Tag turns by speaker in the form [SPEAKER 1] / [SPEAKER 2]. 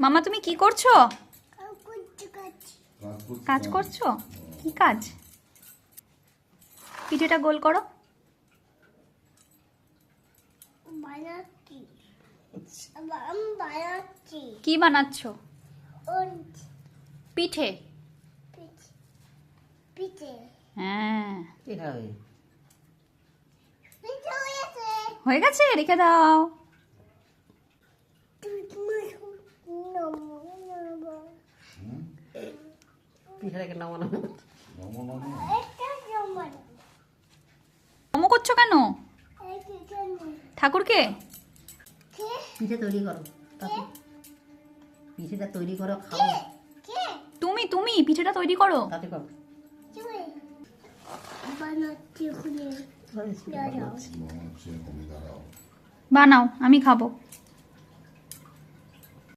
[SPEAKER 1] মামা তুমি কি করছো? কাজ করছো? কি কাজ? পিঠেটা গোল করো। কি বানাচ্ছো? পিঠে। হ্যাঁ, হয়ে গেছে, রেখে দাও। মোমো করছো কেন? ঠাকুরকে?
[SPEAKER 2] পিঠে তৈরি করো, পিঠেটা তৈরি করো, খাবো।
[SPEAKER 1] তুমি তুমি পিঠেটা তৈরি করো।
[SPEAKER 2] তাতে করো।
[SPEAKER 1] বানাও, আমি খাবো।